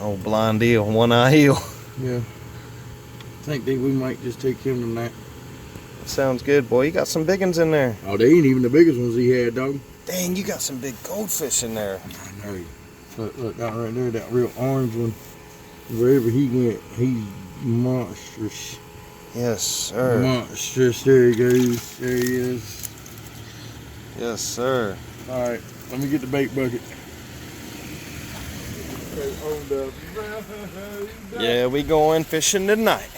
Oh, blind eel, one-eye eel. Yeah. I think we might just take him tonight. Sounds good, boy. You got some big ones in there. Oh, they ain't even the biggest ones he had, dog. Dang, you got some big goldfish in there. I know. Look, that right there, that real orange one. Wherever he went, he's monstrous. Yes, sir. Monstrous. There he goes. There he is. Yes, sir. All right, let me get the bait bucket. Yeah, we going fishing tonight.